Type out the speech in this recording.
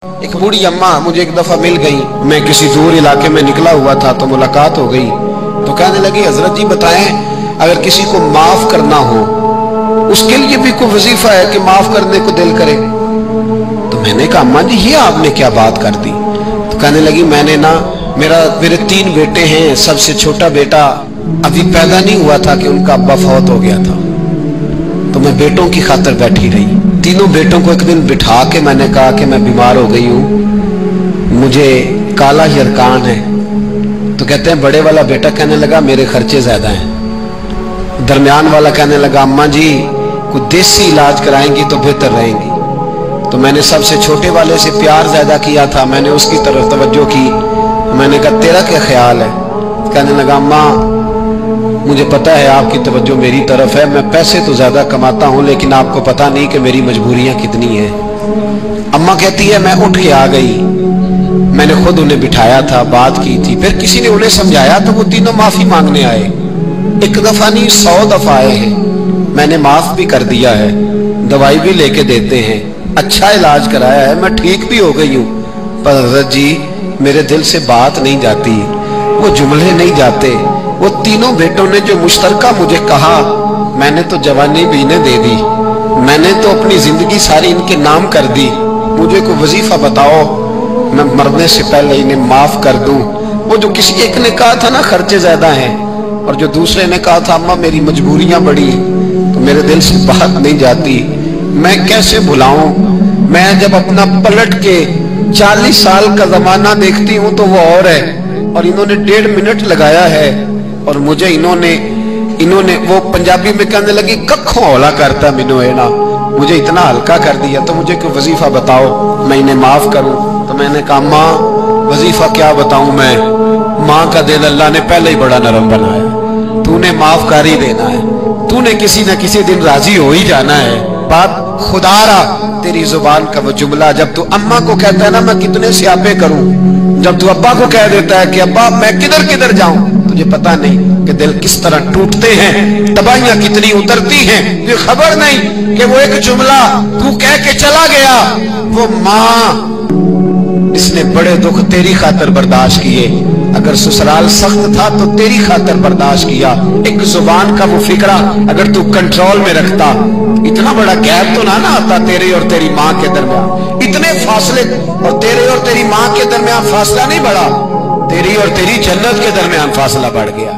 एक बूढ़ी अम्मा मुझे एक दफा मिल गई। मैं किसी दूर इलाके में निकला हुआ था तो मुलाकात हो गई। तो कहने लगी, हजरत जी बताएं, अगर किसी को माफ करना हो उसके लिए भी कोई वजीफा है कि माफ करने को दिल करे? तो मैंने कहा, अम्मा जी ये आपने क्या बात कर दी? तो कहने लगी, मेरे 3 बेटे हैं, सबसे छोटा बेटा अभी पैदा नहीं हुआ था कि उनका अब्बा फौत हो गया था। तो मैं बेटों की खातिर बैठी रही। तीनों बेटों को एक दिन बिठा के मैंने कहा कि मैं बीमार हो गई हूँ, मुझे काला यरकान है। तो कहते हैं बड़े वाला बेटा कहने लगा, मेरे खर्चे ज्यादा हैं। दरमियान वाला कहने लगा, अम्मा जी कोई देसी इलाज कराएंगी तो बेहतर रहेंगी। तो मैंने सबसे छोटे वाले से प्यार ज्यादा किया था, मैंने उसकी तरफ तवज्जो की। मैंने कहा, तेरा क्या ख्याल है? कहने लगा, अम्मा मुझे पता है आपकी तवज्जो मेरी तरफ है, मैं पैसे तो ज्यादा कमाता हूं लेकिन आपको पता नहीं कि मेरी मजबूरियां कितनी हैं। अम्मा कहती है, मैं उठ के आ गई, मैंने खुद उन्हें बिठाया था, बात की थी, फिर किसी ने उन्हें समझाया तो वो तीनों माफी मांगने आए। एक दफा नहीं 100 दफा आए हैं। मैंने माफ भी कर दिया है, दवाई भी लेके देते हैं, अच्छा इलाज कराया है, मैं ठीक भी हो गई हूँ। पर हज़रत जी मेरे दिल से बात नहीं जाती, वो जुमले नहीं जाते। वो तीनों बेटों ने जो मुश्तरका मुझे कहा, मैंने तो जवानी भी इन्हें दे दी, मैंने तो अपनी जिंदगी सारी इनके नाम कर दी। मुझे कोई वजीफा बताओ, मैं मरने से पहले इन्हें माफ कर दूं। वो जो किसी एक ने कहा था ना खर्चे ज्यादा हैं, और जो दूसरे ने कहा था अम्मा मेरी मजबूरियां बड़ी, तो मेरे दिल से बात नहीं जाती। मैं कैसे भुलाऊं? मैं जब अपना पलट के 40 साल का जमाना देखती हूँ तो वो और है, और इन्होंने 1.5 मिनट लगाया है, और मुझे इन्होंने वो पंजाबी में कहने लगी, कखों हौला करता मिनो है ना, मुझे इतना हल्का कर दिया। तो मुझे कोई वजीफा बताओ मैं इन्हें माफ करूं। तो मैंने कहा, माँ वजीफा क्या बताऊं मैं, माँ का दिल अल्लाह ने पहले ही बड़ा नरम बनाया, तूने माफ कर ही देना है, तूने किसी न किसी दिन राजी हो ही जाना है। बात खुदारा तेरी जुबान का वो जुमला, जब तू अम्मा को कहता है ना मैं कितने स्यापे करूं, जब तू अब्बा को कह देता है कि अब्बा मैं किधर किधर जाऊं, तुझे पता नहीं कि दिल किस तरह टूटते हैं, तबाहियां कितनी उतरती हैं, तुझे खबर नहीं कि वो एक जुमला तू कह के चला गया, वो माँ इसने बड़े दुख तेरी खातिर बर्दाश्त किए। अगर ससुराल सख्त था तो तेरी खातिर बर्दाश्त किया। एक जुबान का वो फिक्रा अगर तू कंट्रोल में रखता, इतना बड़ा गैप तो ना आता तेरे और तेरी माँ के दरमियान, इतने फासले, और तेरे और तेरी माँ के दरमियान फासला नहीं बढ़ा, तेरी और तेरी जन्नत के दरमियान फासला बढ़ गया।